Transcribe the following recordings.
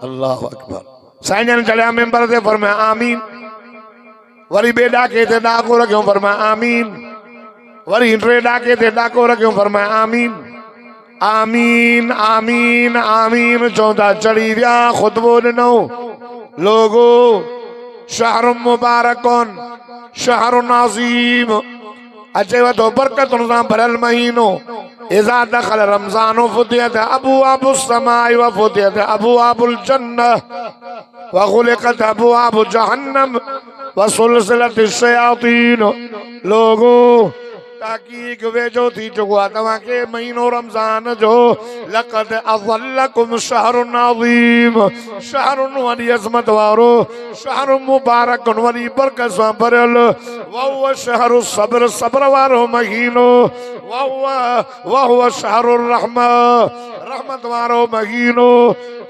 अल्लाह अकबर। साईं जन चलिया मेंबर ते फरमाया आमीन। वरी बे डाके ते डाको रखियो फरमाया आमीन। वरी टे डाके ते डाको रखियो फरमाया आमीन आमीन आमीन आमीन चौंदा चढ़ी विया खुतबो ॾिनो। लोगो शहर मुबारकुन शहर नाज़ीम अचेव तो बरकतुन सां भरियल महीनो। इज़ा दखल रमज़ान फुतिहत अबवाबुस समाई व फुतिहत अबवाबुल जन्नह व गुलिकत अबवाबु जहन्नम व सुलसिलतिश शयातीन। लोगो ताकीक वेझो थी चुको आहे तव्हां खे महीनो रमज़ान जो। लक़द अज़ल्लकुम शहरुन अज़ीम शहरुन वॾी अज़मत वारो शहरुन मुबारकुन वॾी बरकत सां भरियल। वहुव शहरु सब्र सब्र वारो महीनो। वहुव शहरुर रहमा रहमत वारो महीनो।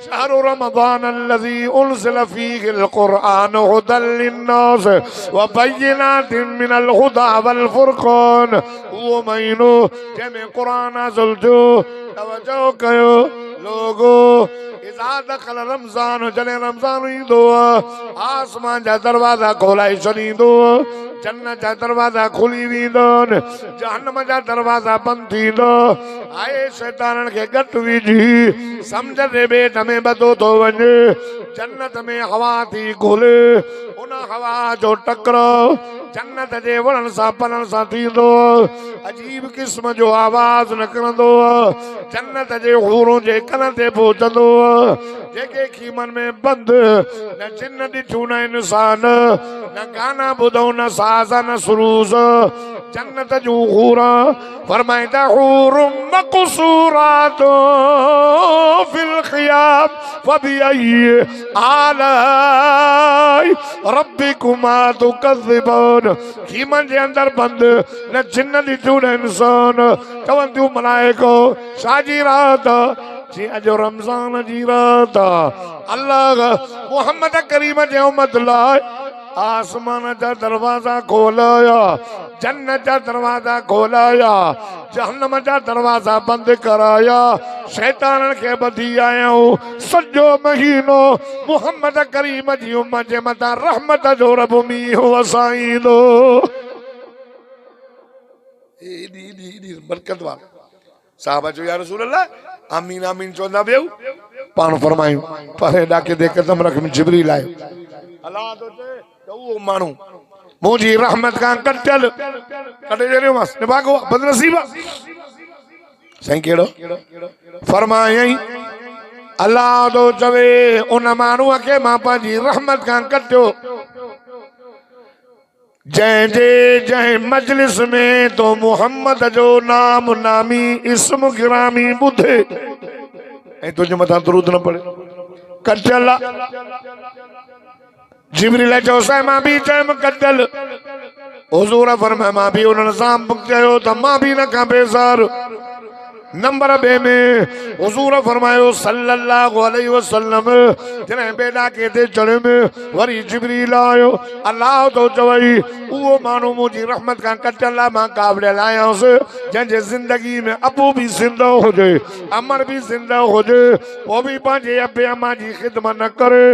शहरु रमज़ान अल्लज़ी उनज़िल फ़ीहिल क़ुरआन हुदल लिन्नास व बय्यिनातिन मिनल हुदा वल फ़ुरक़ान। वो महीनो जंहिंमें क़ुरान नाज़िल थियो। तवज्जो कयो लोगो इज़ा दखल रमज़ान जॾहिं रमज़ान ईंदो आसमान जा दरवाज़ा खोलाए छॾींदो। जन्नत जा दरवाज़ा खुली वेंदनि जहन्नम जा दरवाज़ा बंदि थींदा। आए शैताननि खे घटि विझी सम्झ जे ॿेट में ॿधो थो वञे। जन्नत में हवा थी घुले उन हवा जो टकराव जन्नत जे वणनि सां पननि सां थींदो। अजीब क़िस्म जो आवाज़ निकिरंदो। जन्नत जे हूरों जे कन ते पहुचंदो। जेके खीमन में बंदि न जिन ॾिठूं न इंसान न गाना ॿुधूं न साज़ न सुरूज़। जन्नत जूं हूरा फरमाईंदा हूरुम मक़सूरातो फिल ख़ियाम फबिअय्यि आलाई रब्बिकुमा तुकज़्ज़िबान। खीमन जे अंदर बंदि न जिन ॾिठूं न इंसान। चवंदियूं मलाइको छाजी रात जी अॼु रमज़ान जी रात। अल्लाह मुहम्मद करीम जे उम्मत लाइ आसमान जा दरवाज़ा खोलाया जन्नत जा दरवाज़ा खोलाया जहन्नम जा दरवाज़ा बंदि कराया। शैताननि खे ॿधी आहियूं सॼो महीनो मुहम्मद करीम जी उम्मत जे मथां रहमत जो रब मींहुं वसाईंदो। बरकत वारो साहब चयो या रसूल अल्लाह आमीन आमीन चवंदा वियो पाण फरमायूं परे ॾाके ते कदम रख जिबरील आयो। अल्लाह तो चए त उहो माण्हू मुंहिंजी रहमत खां कटियल कटे छॾियो मांसि निभागो बदनसीब। साईं कहिड़ो फरमायई अल्लाह तो चवे उन माण्हूअ खे मां पंहिंजी रहमत खां कटियो जंहिं मजलिस में तो मोहम्मद जो नाम नामी इस्म गिरामी ॿुधे ऐं तुंहिंजे मथां दुरूद न पढ़े कटियल। जिबरील चयो साईं मां बि चयुमि कटियल। हुज़ूर फरमाया मां बि उन्हनि सां चयो त मां बि न खां बेज़ार। नंबर 2 में हुज़ूर फरमायो सल्लल्लाहु अलैहि वसल्लम जॾहिं बेड़ा के ते चढ़ियुमि वरी जिबरील आयो। अल्लाह तो चवई उहो माण्हू मुंहिंजी रहमत खां कटियल आहे मां काबिल आहियांसि जंहिंजे ज़िंदगी में अबू बि ज़िंदा हुजे अमर बि ज़िंदा हुजे पोइ बि पंहिंजे अबे अमा जी ख़िदमत न करे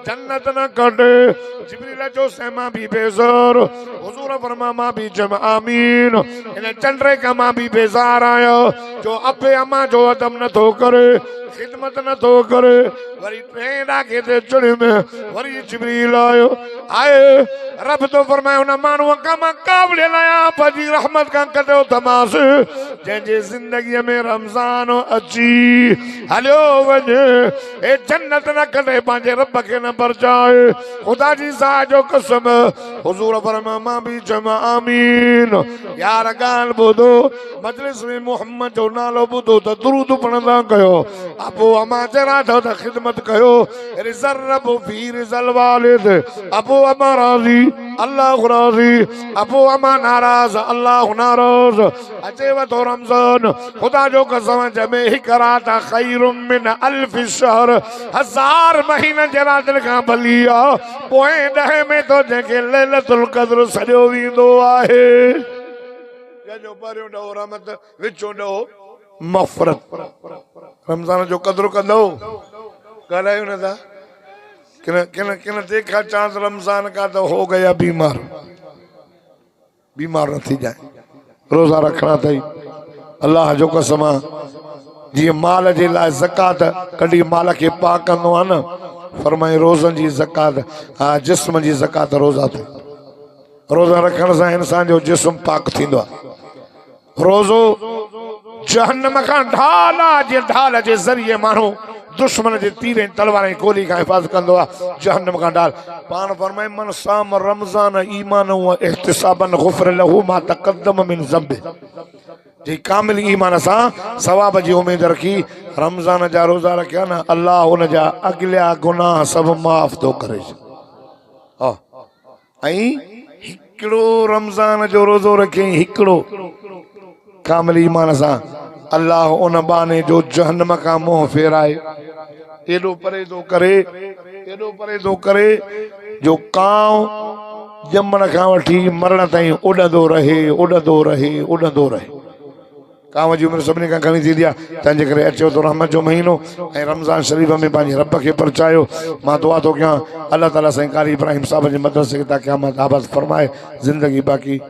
जन्नत न कटे। जिबरील जो से मां बि बेज़ार। हुज़ूर फरमाया मां बि चयुमि आमीन। इन चंडे खां मां बि बेज़ार आहियां जो अबे अमा जो अदब न थो करे खिदमत न थो करे। वरी टे ॾाके ते चढ़ियुमि वरी जिबरील आयो। आए रब तो फरमाए उन माण्हूअ खां मां काबिल आहियां पंहिंजी रहमत खां कटियो थमांसि जंहिंजे ज़िंदगीअ में रमज़ान अची हलियो वञे ए जन्नत न कटे पंहिंजे रब खे न परचाए। ख़ुदा जी ज़ात जो कसम हुज़ूर फरमाया मां बि चयुमि आमीन। यार ॻाल्हि ॿुधो मजलिस में मोहम्मद जो नालो ॿुधो त दुरूद पढ़ंदा कयो। अबू अमा जरा त ख़िदमत कयो रिज़ल रब फी रिज़ल वालिद। अबू अमा राज़ी अल्लाह राज़ी अबू अमा नाराज़ अल्लाह नाराज़। अचेव तो रमज़ान ख़ुदा जो कसम जंहिंमें हिकु रात ख़ैरुम मिन अल्फ़ शहर 1000 महीननि जे रातिनि खां भली आहे। पोएं 10 में तो जंहिंखे लैलतुल क़द्र सॼो वेंदो आहे। जंहिंजो पहिरियों ॾहो रहमत विचो ॾहो मग़फ़िरत। रमज़ान जो क़द्र कंदो ॻाल्हायो न था किन किन किन देखा चांद रमजान का तो हो गया बीमार, बीमार न थी जाए। रोज़ा रखना अथई अल्लाह जो कसम आहे। जीअं माल जे लाइ ज़कात कॾहिं माल खे पाक कंदो आहे न, फरमाए रोज़नि जी ज़कात हा जिस्म जी ज़कात रोज़ा अथई। रोज़ा रखण सां इंसान जो जिस्म पाक थींदो आहे। रोज़ो जहन्नम खां ढाल आहे, जे ढाल जे ज़रिए माण्हू दुश्मन जे तीर ऐं तलवार ऐं गोली खां हिफ़ाज़त कंदो आहे। जहन्नम खां ढाल पाण फरमाए मन साम रमज़ान ईमान व इहतिसाबन गुफ़िर लहू मा तक़द्दम मिन ज़ंबि। जी कामिल ईमान सां सवाब जी उम्मीद रखी रमज़ान जा रोज़ा रखिया न, अल्लाह हुन जा अॻिल्या गुनाह सभु माफ़ थो करे। ऐं हिकिड़ो रमज़ान जो रोज़ो रखे, हिकिड़ो कामिल ईमान सां अल्लाह उन बाने जो जहन्नम खां मुंहुं फेराए एॾो परे थो करे, एॾो परे थो करे जो कांव ॼमण खां वठी मरण ताईं उॾंदो रहे, उॾंदो रहे, उॾंदो रहे। कांव जी उमिरि सभिनी खां घणी थींदी आहे, तंहिंजे करे अचो थो रहमत जो महीनो ऐं रमज़ान शरीफ़ में पंहिंजे रब खे परचायो। मां दुआ थो कयां अल्लाह ताला साईं कारी इब्राहिम साहब जे मदरसे खे क़यामत आबाद फरमाए, ज़िंदगी बाक़ी